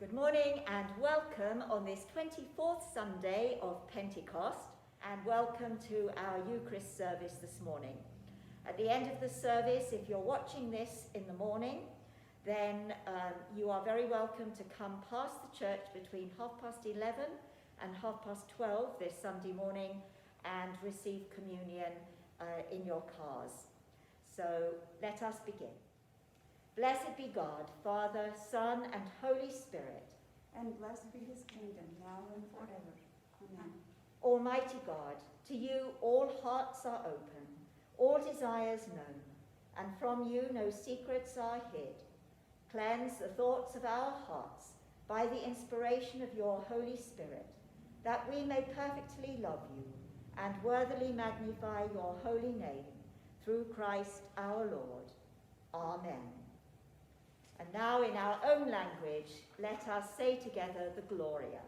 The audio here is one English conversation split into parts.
Good morning and welcome on this 24th Sunday of Pentecost, and welcome to our Eucharist service this morning. At the end of the service, if you're watching this in the morning, then you are very welcome to come past the church between 11:30 and 12:30 this Sunday morning and receive communion in your cars. So let us begin. Blessed be God, Father, Son, and Holy Spirit. And blessed be his kingdom, now and forever. Amen. Almighty God, to you all hearts are open, all desires known, and from you no secrets are hid. Cleanse the thoughts of our hearts by the inspiration of your Holy Spirit, that we may perfectly love you and worthily magnify your holy name, through Christ our Lord. Amen. And now in our own language, let us say together the Gloria.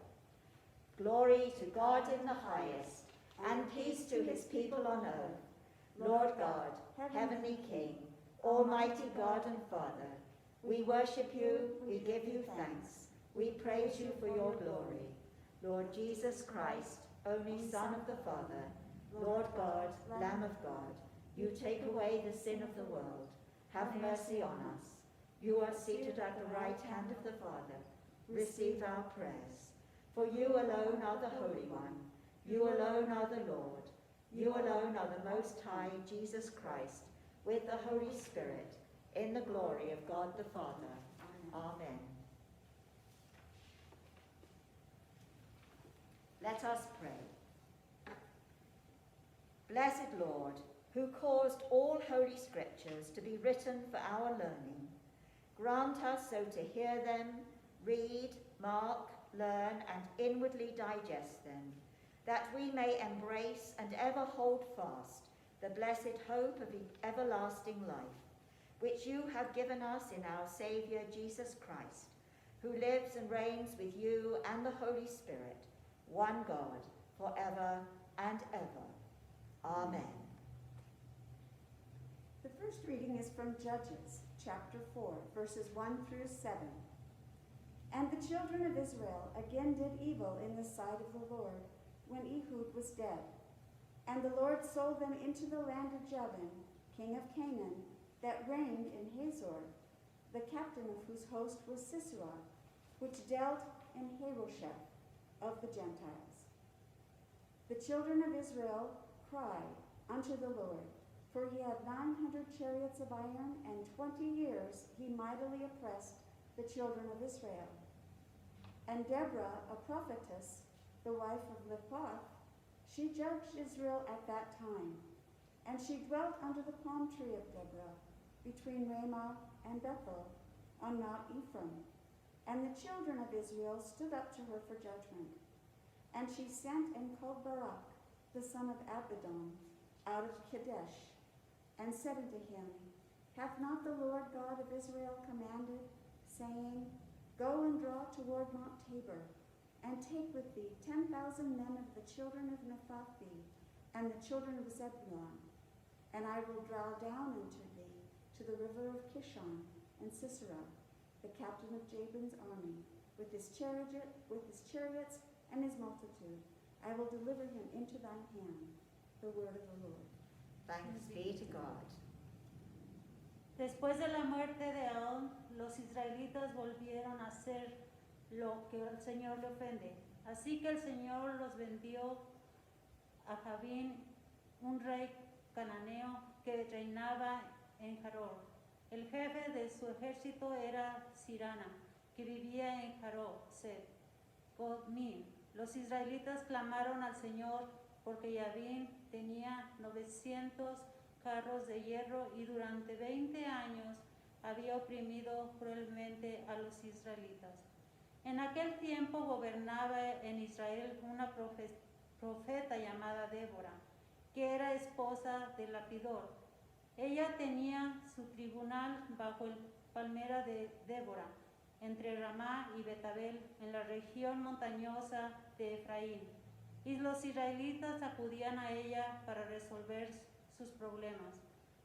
Glory to God in the highest, and peace to his people on earth. Lord God, heavenly King, almighty God and Father, we worship you, we give you thanks, we praise you for your glory. Lord Jesus Christ, only Son of the Father, Lord God, Lamb of God, you take away the sin of the world. Have mercy on us. You are seated at the right hand of the Father. Receive our prayers. For you alone are the Holy One. You alone are the Lord. You alone are the Most High, Jesus Christ, with the Holy Spirit, in the glory of God the Father. Amen. Let us pray. Blessed Lord, who caused all holy scriptures to be written for our learning, grant us so to hear them, read, mark, learn, and inwardly digest them, that we may embrace and ever hold fast the blessed hope of everlasting life, which you have given us in our Saviour Jesus Christ, who lives and reigns with you and the Holy Spirit, one God, forever and ever. Amen. The first reading is from Judges, chapter 4, verses 1 through 7. And the children of Israel again did evil in the sight of the Lord, when Ehud was dead. And the Lord sold them into the land of Jabin, king of Canaan, that reigned in Hazor, the captain of whose host was Sisera, which dealt in Harosheth of the Gentiles. The children of Israel cried unto the Lord, for he had 900 chariots of iron, and 20 years he mightily oppressed the children of Israel. And Deborah, a prophetess, the wife of Lappath, she judged Israel at that time. And she dwelt under the palm tree of Deborah, between Ramah and Bethel, on Mount Ephraim. And the children of Israel stood up to her for judgment. And she sent and called Barak, the son of Abidon, out of Kadesh, and said unto him, Hath not the Lord God of Israel commanded, saying, Go and draw toward Mount Tabor, and take with thee 10,000 men of the children of Naphtali, and the children of Zebulun, and I will draw down unto thee to the river of Kishon, and Sisera, the captain of Jabin's army, with his chariots and his multitude. I will deliver him into thine hand. The word of the Lord. Thanks be to God. Después de la muerte de Ahab, los israelitas volvieron a hacer lo que al Señor le ofende. Así que el Señor los vendió a Jabín, un rey cananeo que reinaba en Jaror. El jefe de su ejército era Sirana, que vivía en Jaror, Godmín. Los israelitas clamaron al Señor porque Jabín tenía 900 carros de hierro y durante 20 años había oprimido cruelmente a los israelitas. En aquel tiempo gobernaba en Israel una profeta llamada Débora, que era esposa de Lapidor. Ella tenía su tribunal bajo el palmera de Débora, entre Ramá y Betabel, en la región montañosa de Efraín. Y los israelitas acudían a ella para resolver sus problemas.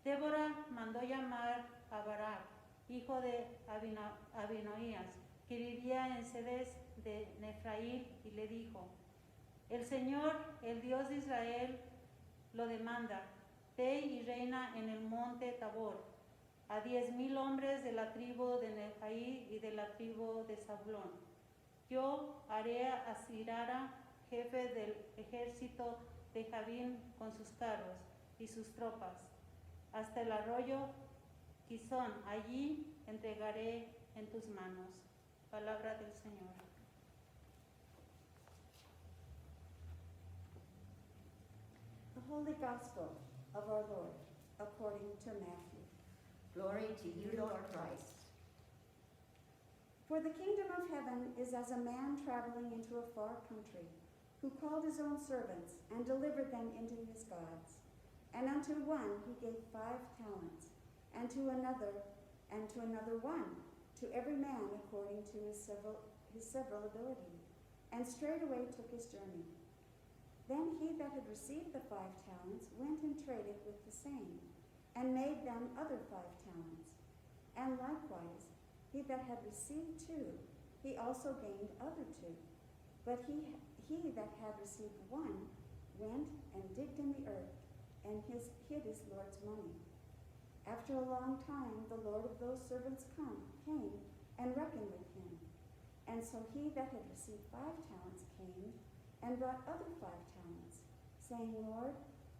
Débora mandó llamar a Barak, hijo de Abinoías, que vivía en Cedes de Nefraín, y le dijo: el Señor, el Dios de Israel, lo demanda: ve y reina en el monte Tabor a 10,000 hombres de la tribu de Neftalí y de la tribu de Zabulón. Yo haré a Sirara, jefe del ejército de Jabín, con sus carros y sus tropas, hasta el arroyo Quizón. Allí entregaré en tus manos. Palabra del Señor. The Holy Gospel of our Lord, according to Matthew. Glory to you, Lord Christ. For the kingdom of heaven is as a man traveling into a far country, who called his own servants and delivered them into his gods. And unto one he gave 5 talents, and to another 1, to every man according to his several ability, and straightway took his journey. Then he that had received the 5 talents went and traded with the same, and made them other 5 talents. And likewise, he that had received 2, he also gained other 2. But he that had received 1 went and digged in the earth, and hid his Lord's money. After a long time, the Lord of those servants came and reckoned with him. And so he that had received 5 talents came and brought other 5 talents, saying, Lord,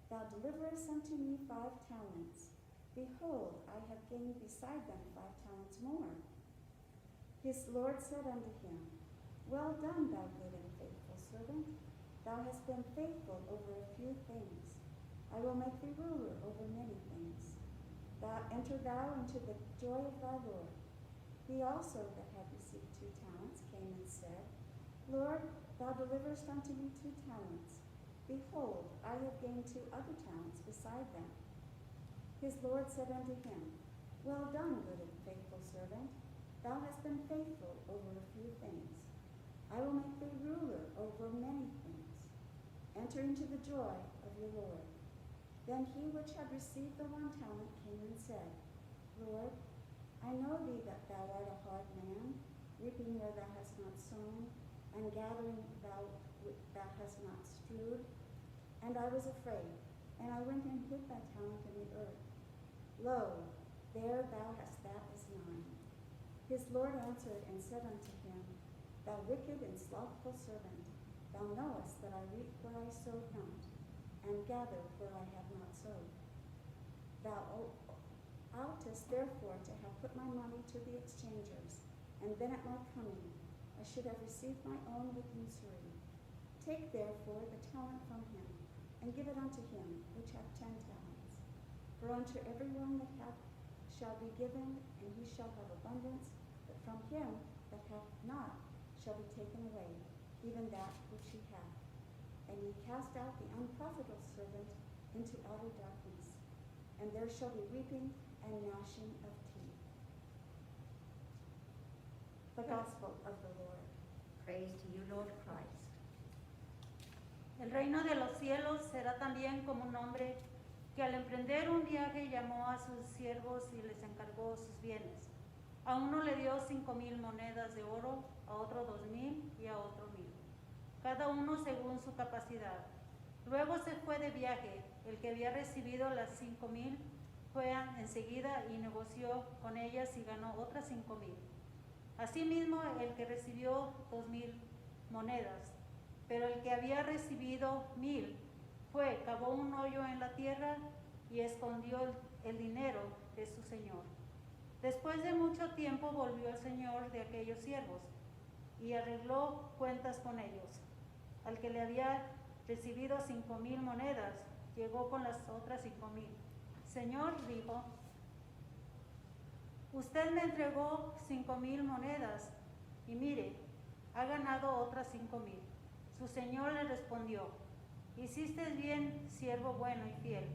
thou deliverest unto me 5 talents. Behold, I have gained beside them 5 talents more. His Lord said unto him, Well done, thou good and faithful servant. Thou hast been faithful over a few things. I will make thee ruler over many things. Enter thou into the joy of thy Lord. He also that had received 2 talents came and said, Lord, thou deliverest unto me 2 talents. Behold, I have gained 2 other talents beside them. His Lord said unto him, Well done, good and faithful servant. Thou hast been faithful over a few things. I will make thee ruler over many things. Enter into the joy of your Lord. Then he which had received the 1 talent came and said, Lord, I know thee that thou art a hard man, reaping where thou hast not sown, and gathering thou hast not strewed. And I was afraid, and I went and hid thy talent in the earth. Lo, there thou hast that is mine. His Lord answered and said unto him, Thou wicked and slothful servant, thou knowest that I reap where I sowed not, and gather where I have not sowed. Thou oughtest therefore to have put my money to the exchangers, and then at my coming I should have received my own with usury. Take therefore the talent from him, and give it unto him which hath 10 talents. For unto every one that hath shall be given, and he shall have abundance, but from him that hath not shall be taken away, even that which he hath. And ye cast out the unprofitable servant into outer darkness, and there shall be weeping and gnashing of teeth. The Gospel of the Lord. Praise to you, Lord Christ. El reino de los cielos será también como un hombre que al emprender un viaje llamó a sus siervos y les encargó sus bienes. A uno le dio 5,000 monedas de oro, a otro 2,000 y a otro 1,000, cada uno según su capacidad. Luego se fue de viaje. El que había recibido las 5,000 fue enseguida y negoció con ellas y ganó otras 5,000. Asimismo, el que recibió 2,000 monedas, pero el que había recibido 1,000 fue, cavó un hoyo en la tierra y escondió el dinero de su señor. Después de mucho tiempo volvió el señor de aquellos siervos y arregló cuentas con ellos. Al que le había recibido 5,000 monedas, llegó con las otras 5,000. Señor, dijo, usted me entregó 5,000 monedas y mire, ha ganado otras 5,000. Su señor le respondió, hiciste bien, siervo bueno y fiel.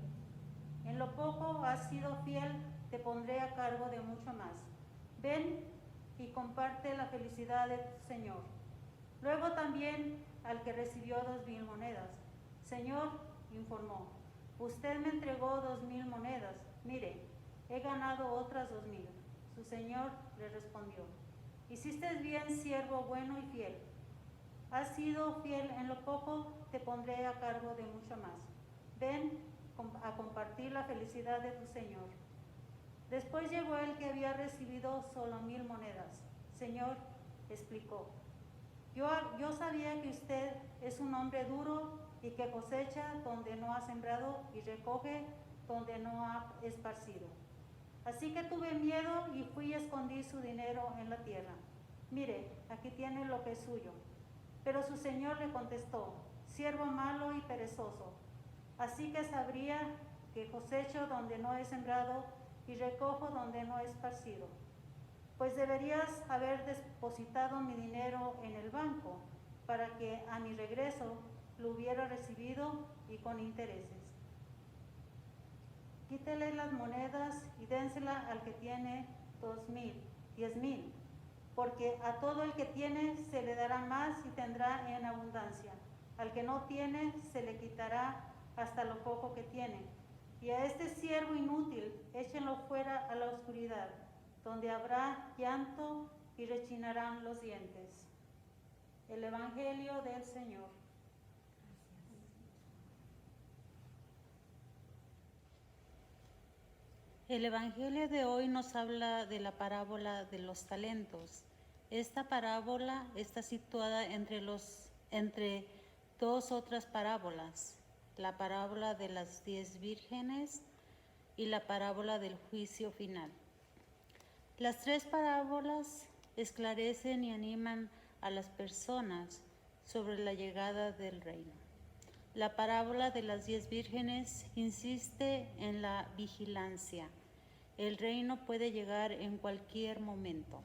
En lo poco has sido fiel, te pondré a cargo de mucho más. Ven y comparte la felicidad de tu señor. Luego también al que recibió 2,000 monedas. Señor, informó, usted me entregó 2,000 monedas. Mire, he ganado otras 2,000. Su señor le respondió, Hiciste bien, siervo bueno y fiel. Has sido fiel en lo poco, te pondré a cargo de mucho más. Ven a compartir la felicidad de tu Señor. Después llegó el que había recibido solo 1000 monedas. Señor, explicó, yo sabía que usted es un hombre duro y que cosecha donde no ha sembrado y recoge donde no ha esparcido. Así que tuve miedo y fui y escondí su dinero en la tierra. Mire, aquí tiene lo que es suyo. Pero su señor le contestó, siervo malo y perezoso. Así que sabría que cosecho donde no he sembrado y recojo donde no he esparcido. Pues deberías haber depositado mi dinero en el banco para que a mi regreso lo hubiera recibido y con intereses. Quítele las monedas y dénsela al que tiene 2,000, 10,000, porque a todo el que tiene se le dará más y tendrá en abundancia. Al que no tiene se le quitará hasta lo poco que tiene. Y a este siervo inútil échenlo fuera a la oscuridad, donde habrá llanto y rechinarán los dientes. El Evangelio del Señor. El Evangelio de hoy nos habla de la parábola de los talentos. Esta parábola está situada entre dos otras parábolas, la parábola de las 10 vírgenes y la parábola del juicio final. Las tres parábolas esclarecen y animan a las personas sobre la llegada del reino. La parábola de las 10 vírgenes insiste en la vigilancia. El reino puede llegar en cualquier momento.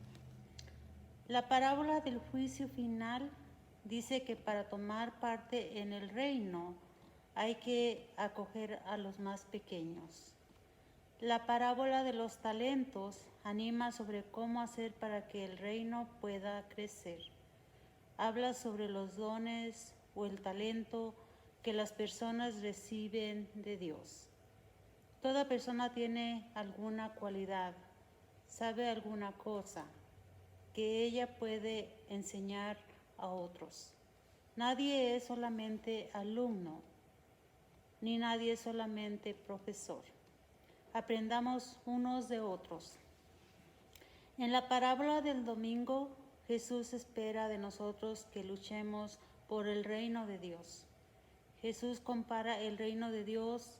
La parábola del juicio final dice que para tomar parte en el reino hay que acoger a los más pequeños. La parábola de los talentos anima sobre cómo hacer para que el reino pueda crecer. Habla sobre los dones o el talento que las personas reciben de Dios. Toda persona tiene alguna cualidad, sabe alguna cosa que ella puede enseñar a otros. Nadie es solamente alumno, ni nadie es solamente profesor. Aprendamos unos de otros. En la parábola del domingo, Jesús espera de nosotros que luchemos por el reino de Dios. Jesús compara el reino de Dios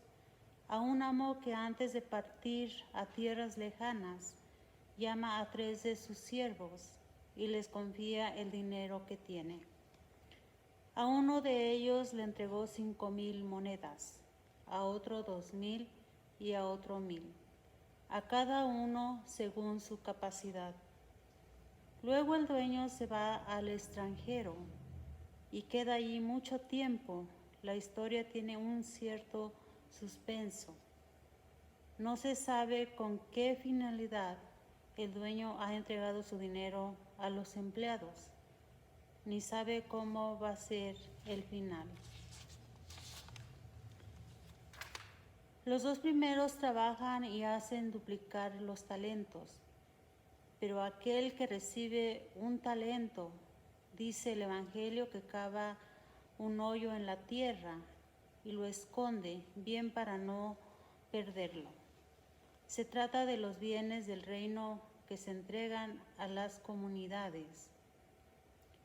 a un amo que antes de partir a tierras lejanas, llama a 3 de sus siervos y les confía el dinero que tiene. A uno de ellos le entregó 5,000 monedas, a otro 2,000 y a otro 1,000, a cada uno según su capacidad. Luego el dueño se va al extranjero y queda allí mucho tiempo. La historia tiene un cierto suspenso. No se sabe con qué finalidad el dueño ha entregado su dinero a los empleados, ni sabe cómo va a ser el final. Los dos primeros trabajan y hacen duplicar los talentos, pero aquel que recibe un talento, dice el Evangelio, que cava un hoyo en la tierra y lo esconde bien para no perderlo. Se trata de los bienes del reino que se entregan a las comunidades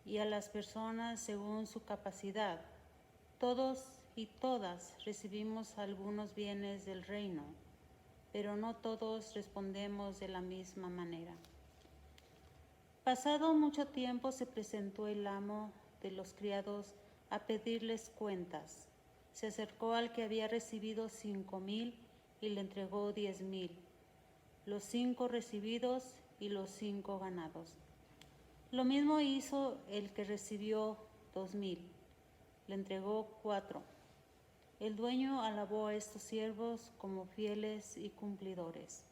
y a las personas según su capacidad. Todos y todas recibimos algunos bienes del reino, pero no todos respondemos de la misma manera. Pasado mucho tiempo se presentó el amo de los criados a pedirles cuentas. Se acercó al que había recibido 5,000 y le entregó 10,000, los 5 recibidos y los 5 ganados. Lo mismo hizo el que recibió 2,000, le entregó 4. El dueño alabó a estos siervos como fieles y cumplidores,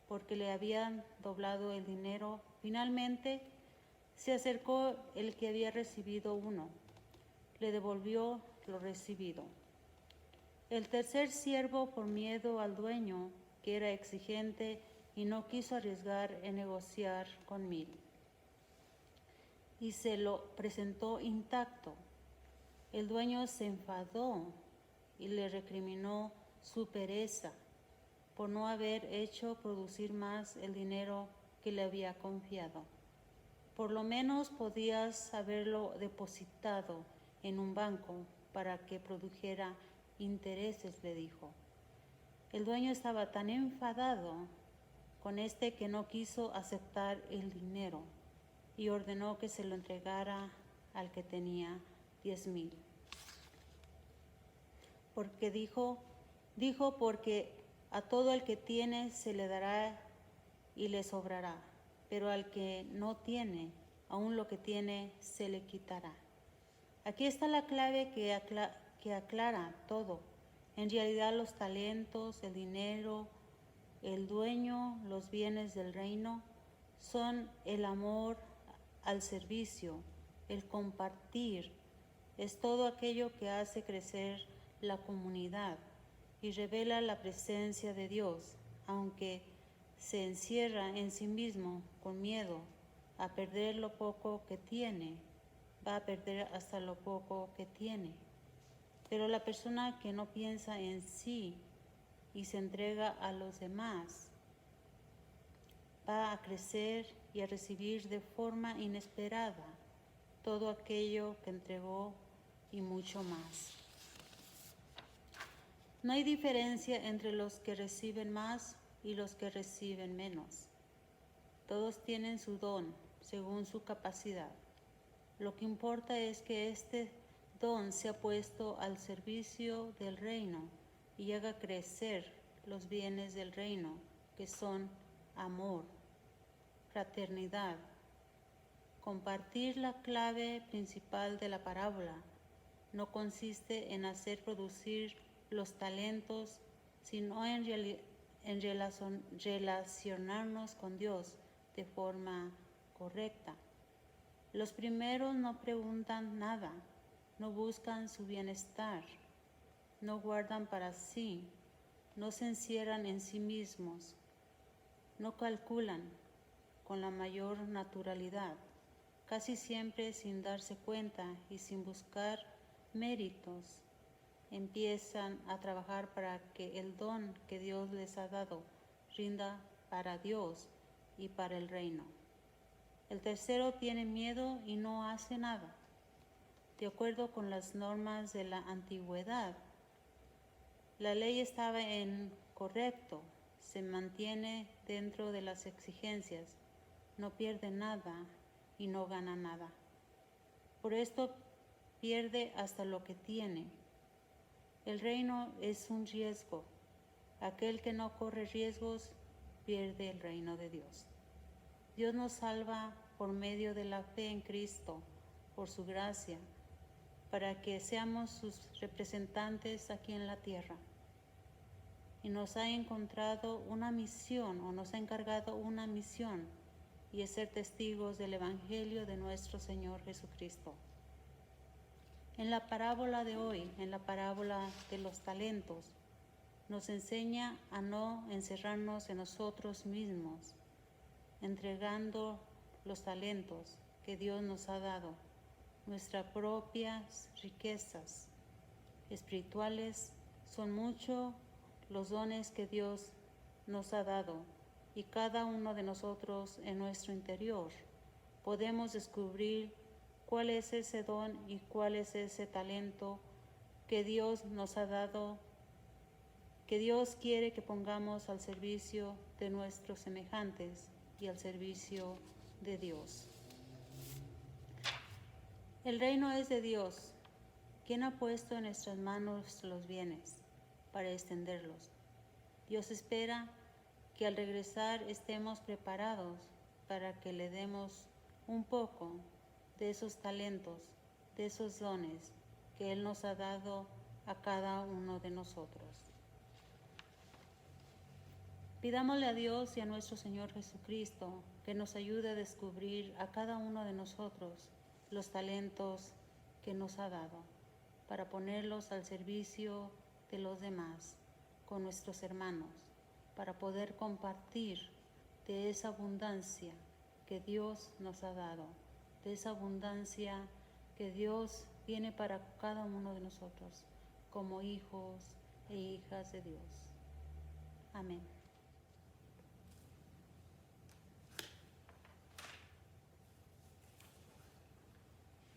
porque le habían doblado el dinero. Finalmente se acercó el que había recibido 1, le devolvió lo recibido. El tercer siervo, por miedo al dueño, que era exigente, y no quiso arriesgar en negociar con 1,000. y se lo presentó intacto. El dueño se enfadó y le recriminó su pereza por no haber hecho producir más el dinero que le había confiado. Por lo menos podías haberlo depositado en un banco para que produjera intereses, le dijo. El dueño estaba tan enfadado con que no quiso aceptar el dinero y ordenó que se lo entregara al que tenía 10,000. Porque dijo, porque a todo el que tiene se le dará y le sobrará, pero al que no tiene, aún lo que tiene se le quitará. Aquí está la clave que aclara todo. En realidad los talentos, el dinero, el dueño, los bienes del reino son el amor al servicio, el compartir. Es todo aquello que hace crecer la comunidad y revela la presencia de Dios, aunque se encierra en sí mismo con miedo a perder lo poco que tiene, va a perder hasta lo poco que tiene. Pero la persona que no piensa en sí y se entrega a los demás va a crecer y a recibir de forma inesperada todo aquello que entregó y mucho más. No hay diferencia entre los que reciben más y los que reciben menos. Todos tienen su don según su capacidad. Lo que importa es que este don sea puesto al servicio del reino y haga crecer los bienes del reino, que son amor, fraternidad. Compartir. La clave principal de la parábola no consiste en hacer producir los talentos, sino en relacionarnos con Dios de forma correcta. Los primeros no preguntan nada, no buscan su bienestar, no guardan para sí, no se encierran en sí mismos, no calculan con la mayor naturalidad, casi siempre sin darse cuenta y sin buscar méritos, empiezan a trabajar para que el don que Dios les ha dado rinda para Dios y para el reino. El tercero tiene miedo y no hace nada. De acuerdo con las normas de la antigüedad, la ley estaba en correcto, se mantiene dentro de las exigencias, no pierde nada y no gana nada. Por esto pierde hasta lo que tiene. El reino es un riesgo. Aquel que no corre riesgos pierde el reino de Dios. Dios nos salva por medio de la fe en Cristo, por su gracia, para que seamos sus representantes aquí en la tierra. Y nos ha encontrado una misión, o nos ha encargado una misión, y es ser testigos del Evangelio de nuestro Señor Jesucristo. En la parábola de hoy, en la parábola de los talentos, nos enseña a no encerrarnos en nosotros mismos, entregando los talentos que Dios nos ha dado, nuestras propias riquezas espirituales. Son muchos los dones que Dios nos ha dado y cada uno de nosotros en nuestro interior podemos descubrir cuál es ese don y cuál es ese talento que Dios nos ha dado, que Dios quiere que pongamos al servicio de nuestros semejantes y al servicio de Dios. El reino es de Dios, quien ha puesto en nuestras manos los bienes para extenderlos. Dios espera que al regresar estemos preparados para que le demos un poco de esos talentos, de esos dones que Él nos ha dado a cada uno de nosotros. Pidámosle a Dios y a nuestro Señor Jesucristo que nos ayude a descubrir a cada uno de nosotros los talentos que nos ha dado, para ponerlos al servicio de los demás, con nuestros hermanos, para poder compartir de esa abundancia que Dios nos ha dado de esa abundancia que Dios tiene para cada uno de nosotros como hijos e hijas de Dios. Amén.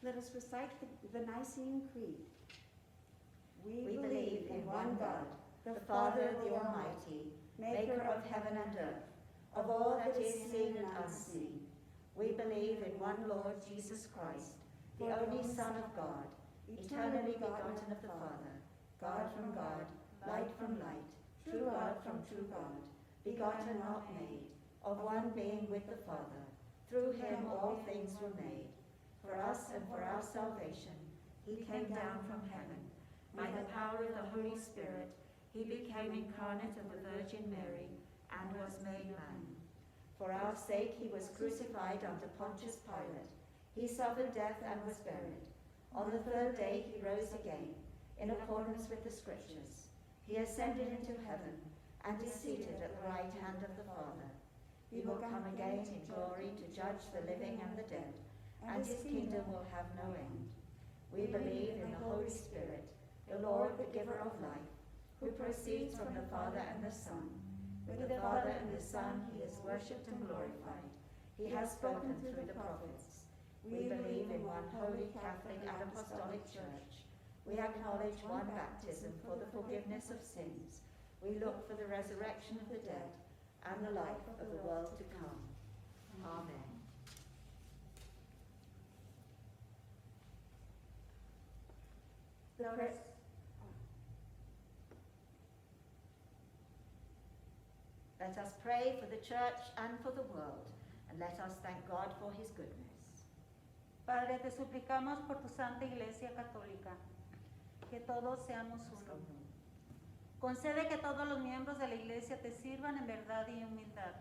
Let us recite the Nicene Creed. We believe in one God, the Father, the Almighty, maker of heaven and earth, of all that is seen and unseen. We believe in one Lord Jesus Christ, the only Son of God, eternally begotten of the Father, God from God, light from light, true God from true God, begotten, not made, of one being with the Father. Through him all things were made. For us and for our salvation, he came down from heaven. By the power of the Holy Spirit, he became incarnate of the Virgin Mary and was made man. For our sake he was crucified under Pontius Pilate. He suffered death and was buried. On the third day he rose again, in accordance with the Scriptures. He ascended into heaven and is seated at the right hand of the Father. He will come again in glory to judge the living and the dead, and his kingdom will have no end. We believe in the Holy Spirit, the Lord, the giver of life, who proceeds from the Father and the Son. With the Father and the Son he is worshipped and glorified. He has spoken through the prophets. We believe in one holy Catholic and Apostolic Church. We acknowledge one baptism for the forgiveness of sins. We look for the resurrection of the dead and the life of the world to come. Amen. Let us pray for the Church and for the world, and let us thank God for his goodness. Padre, te suplicamos por tu Santa Iglesia Católica, que todos seamos uno. Concede que todos los miembros de la Iglesia te sirvan en verdad y humildad.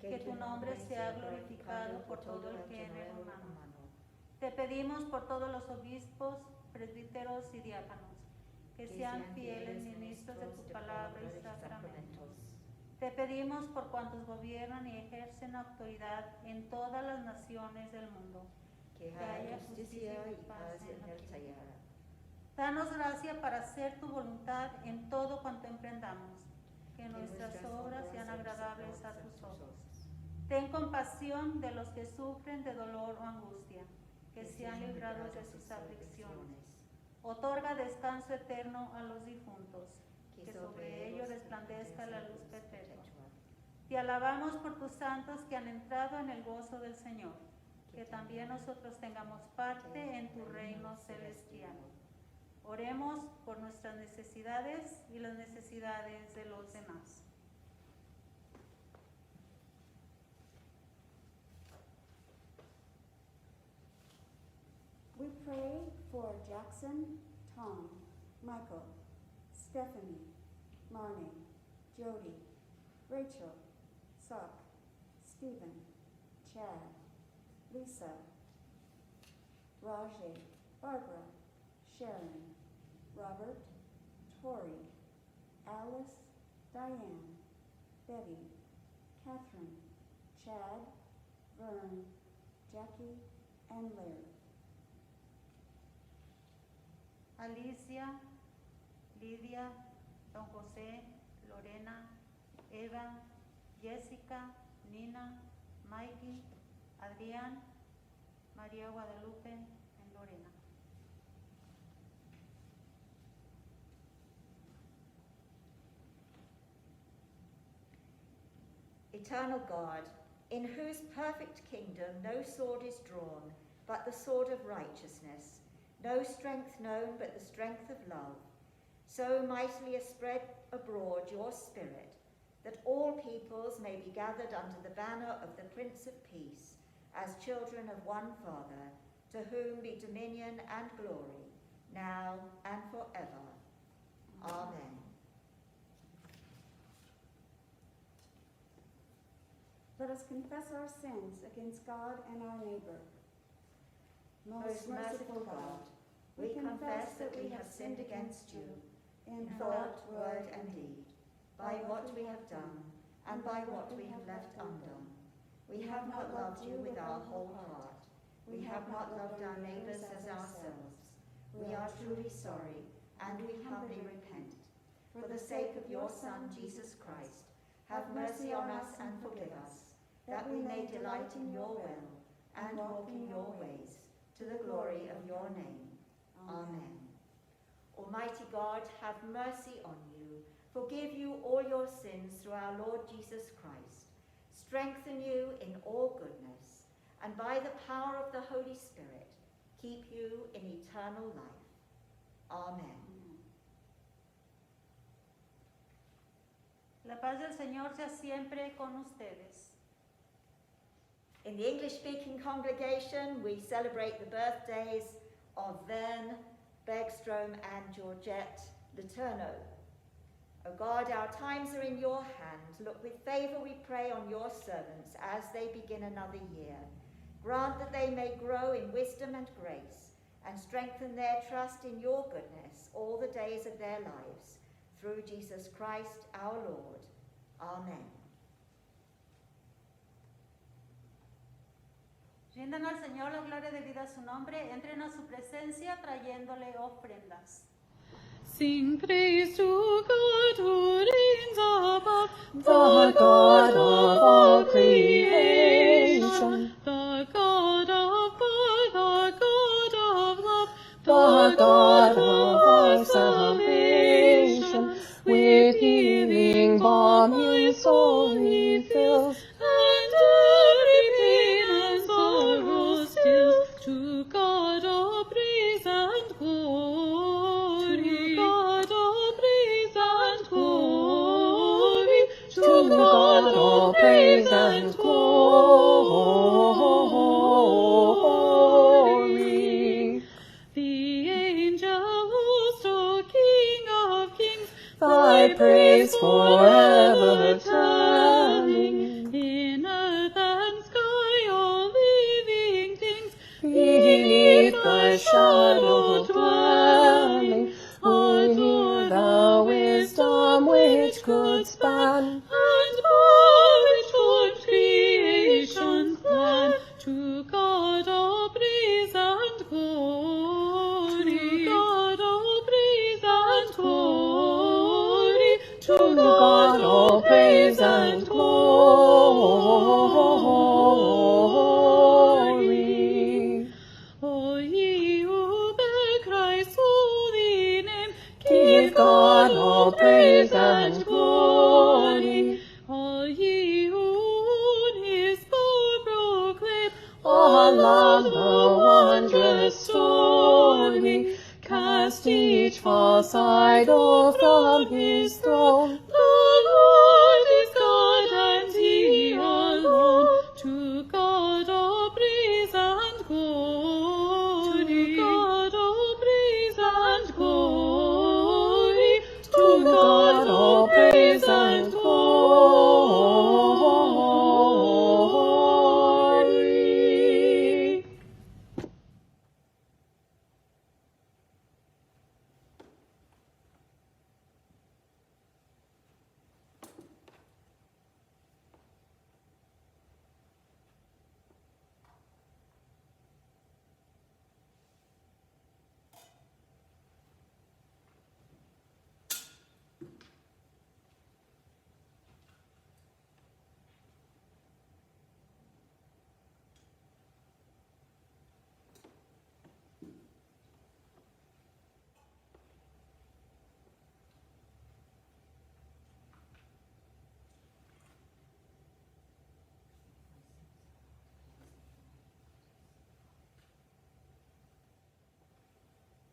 Que tu nombre sea glorificado por todo el género humano. Te pedimos por todos los obispos, presbíteros y diáconos, que sean fieles ministros de tu palabra y sacramentos. Te pedimos por cuantos gobiernan y ejercen autoridad en todas las naciones del mundo. Que haya justicia y paz en el tierra. Danos gracia para hacer tu voluntad en todo cuanto emprendamos, que nuestras obras sean agradables a tus ojos. Ten compasión de los que sufren de dolor o angustia, que sean librados de sus aflicciones. Otorga descanso eterno a los difuntos, que sobre ellos resplandezca la luz perpetua. Te alabamos por tus santos que han entrado en el gozo del Señor, que también nosotros tengamos parte en tu reino celestial. Oremos por nuestras necesidades y las necesidades de los demás. We pray for Jackson, Tom, Michael, Stephanie, Marnie, Jody, Rachel, Sock, Stephen, Chad, Lisa, Rajay, Barbara, Sharon, Robert, Tori, Alice, Diane, Betty, Catherine, Chad, Vern, Jackie, and Larry. Alicia, Lidia, Don José, Lorena, Eva, Jessica, Nina, Mikey, Adrián, María Guadalupe, and Lorena. Eternal God, in whose perfect kingdom no sword is drawn, but the sword of righteousness, no strength known but the strength of love, so mightily spread abroad your Spirit, that all peoples may be gathered under the banner of the Prince of Peace, as children of one Father, to whom be dominion and glory, now and forever. Amen. Let us confess our sins against God and our neighbor. Most merciful God, we confess that we have sinned against you in thought, word, and deed, by what we have done and by what we have left undone. We have not loved you with our whole heart. We have not loved our neighbours as ourselves. We are truly sorry, and we humbly repent. For the sake of your Son, Jesus Christ, have mercy on us and forgive us, that we may delight in your will and walk in your ways, to the glory of your name. Amen. Almighty God, have mercy on you, forgive you all your sins through our Lord Jesus Christ, strengthen you in all goodness, and by the power of the Holy Spirit, keep you in eternal life. Amen. La paz del Señor sea siempre con ustedes. In the English-speaking congregation, we celebrate the birthdays of Vern Bergstrom and Georgette Letourneau. O God, our times are in your hand. Look with favour, we pray, on your servants as they begin another year. Grant that they may grow in wisdom and grace, and strengthen their trust in your goodness all the days of their lives. Through Jesus Christ our Lord. Amen. Rindan al Señor la gloria debida a su nombre, entren a su presencia trayéndole ofrendas. Sing praise to God who reigns above, the God of all creation, the God of birth, the God of love, the God of our salvation. With healing balm his soul he fills, and every pain and sorrow stills. To God all praise and glory, to God all praise and glory, to God all praise and glory. The angel host, O King of kings, Thy praise forever telling, in earth and sky all living things, beneath thy shadow dwelling, adore the wisdom which could span, and power which formed creation's plan. To God all praise and glory, to God all praise and glory, to God all praise and glory. O ye who bear Christ's holy name, Give God all praise and glory. All ye who own his power proclaim, All of the wondrous story, cast each false idol from his throne. The Lord is God and he alone. To God all praise and glory, to God all praise and glory, To God all praise and glory.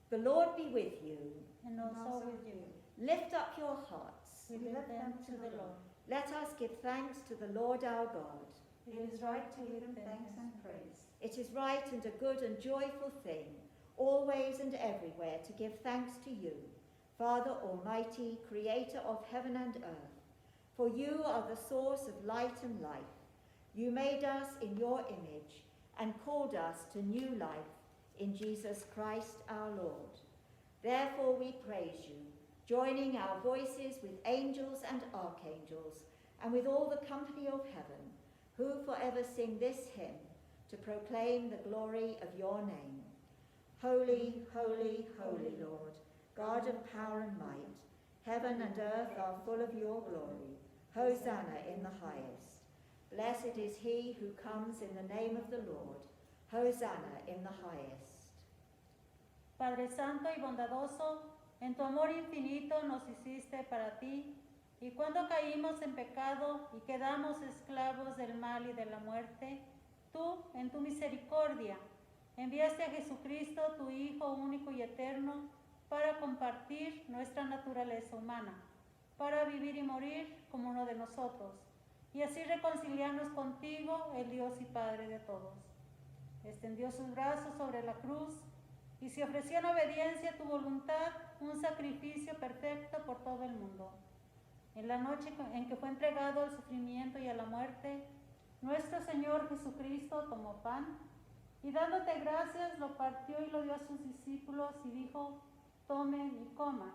The Lord be with you. And also with you. Lift up your hearts. We lift them to the Lord. Let us give thanks to the Lord our God. It is right to give him thanks and praise. It is right and a good and joyful thing, always and everywhere, to give thanks to you, Father Almighty, creator of heaven and earth. For you are the source of light and life. You made us in your image and called us to new life in Jesus Christ our Lord. Therefore we praise you, joining our voices with angels and archangels and with all the company of heaven, who forever sing this hymn, to proclaim the glory of your name. Holy, holy, holy Lord, God of power and might, heaven and earth are full of your glory. Hosanna in the highest. Blessed is he who comes in the name of the Lord. Hosanna in the highest. Padre Santo y bondadoso, en tu amor infinito nos hiciste para ti, y cuando caímos en pecado y quedamos esclavos del mal y de la muerte, tú, en tu misericordia, enviaste a Jesucristo, tu Hijo único y eterno, para compartir nuestra naturaleza humana, para vivir y morir como uno de nosotros, y así reconciliarnos contigo, el Dios y Padre de todos. Extendió sus brazos sobre la cruz y se ofreció en obediencia a tu voluntad un sacrificio perfecto por todo el mundo. En la noche en que fue entregado al sufrimiento y a la muerte, nuestro Señor Jesucristo tomó pan y dándote gracias lo partió y lo dio a sus discípulos y dijo: tomen y coman.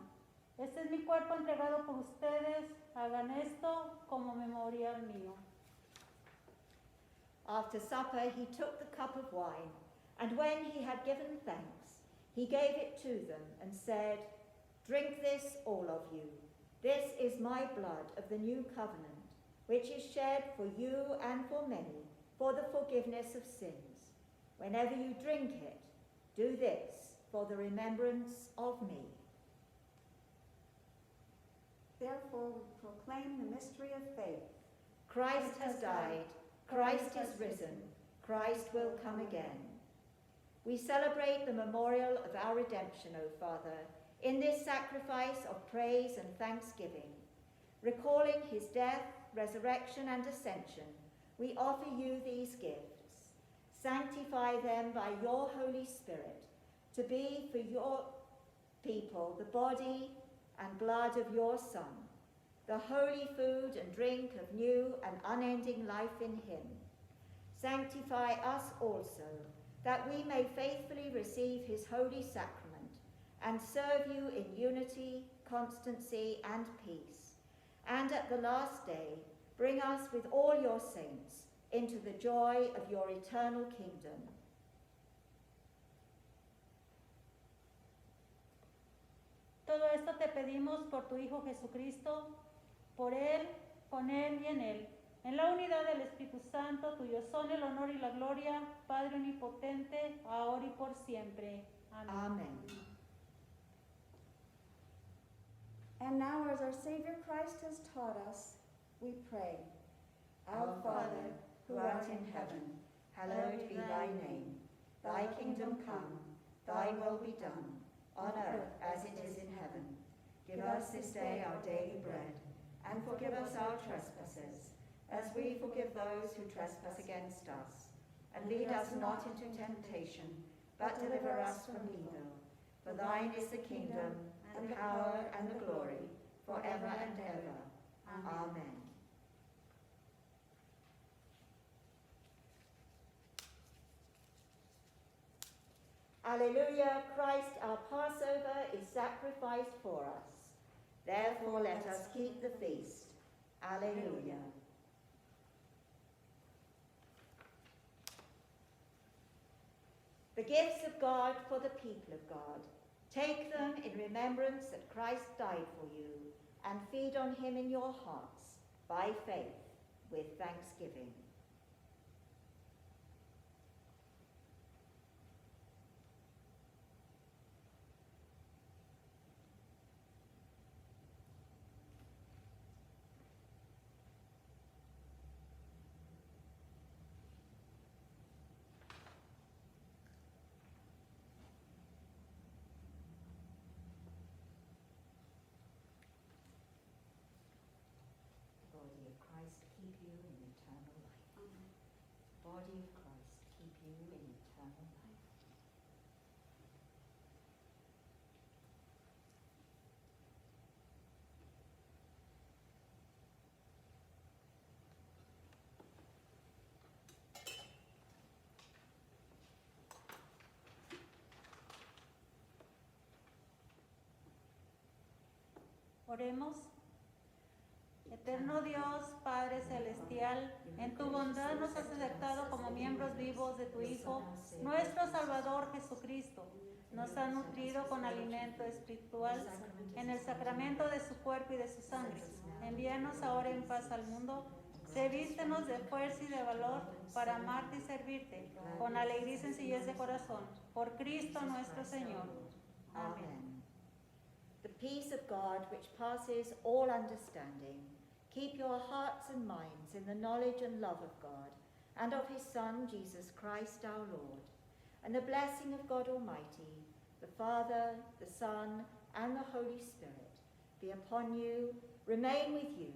Este es mi cuerpo entregado por ustedes, hagan esto como memorial mío. After supper he took the cup of wine, and when he had given thanks, he gave it to them and said, drink this, all of you. This is my blood of the new covenant, which is shed for you and for many for the forgiveness of sins. Whenever you drink it, do this for the remembrance of me. Therefore, we proclaim the mystery of faith. Christ has died, Christ is risen, Christ will come again. We celebrate the memorial of our redemption, O Father, in this sacrifice of praise and thanksgiving. Recalling his death, resurrection, and ascension, we offer you these gifts. Sanctify them by your Holy Spirit, to be for your people the body and blood of your Son, the holy food and drink of new and unending life in him. Sanctify us also, that we may faithfully receive his holy sacrament and serve you in unity, constancy, and peace. And at the last day, bring us with all your saints into the joy of your eternal kingdom. Todo esto te pedimos por tu Hijo Jesucristo, por Él, con Él y en la unidad del Espíritu Santo, tuyo son el honor y la gloria, Padre omnipotente, ahora y por siempre. Amén. Amen. And now, as our Savior Christ has taught us, we pray. Our Father, who art in heaven, hallowed be thy name. Thy kingdom come, thy will be done, on earth as it is in heaven. Give us this day our daily bread, and forgive us our trespasses, as we forgive those who trespass against us. And lead us not into temptation, but deliver us from evil. For thine is the kingdom, the power, and the glory, forever and ever. Amen. Alleluia, Christ our Passover is sacrificed for us. Therefore let us keep the feast. Alleluia. The gifts of God for the people of God. Take them in remembrance that Christ died for you, and feed on him in your hearts by faith with thanksgiving. Body of Christ, keep you in eternal life. Body of Christ, keep you in eternal life. Oremos. Eterno Dios, Padre Celestial, en tu bondad nos has aceptado como miembros vivos de tu Hijo, nuestro Salvador Jesucristo. Nos ha nutrido con alimento espiritual en el sacramento de su cuerpo y de su sangre. Envíanos ahora en paz al mundo. Revístenos de fuerza y de valor para amarte y servirte con alegría y sencillez de corazón. Por Cristo nuestro Señor. Amén. Amen. The peace of God, which passes all understanding, keep your hearts and minds in the knowledge and love of God and of his Son, Jesus Christ our Lord. And the blessing of God Almighty, the Father, the Son, and the Holy Spirit be upon you, remain with you,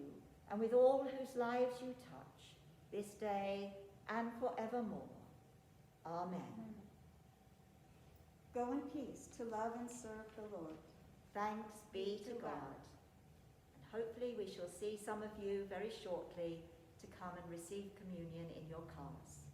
and with all whose lives you touch, this day and forevermore. Amen. Go in peace to love and serve the Lord. Thanks be to God. And hopefully we shall see some of you very shortly to come and receive communion in your cars.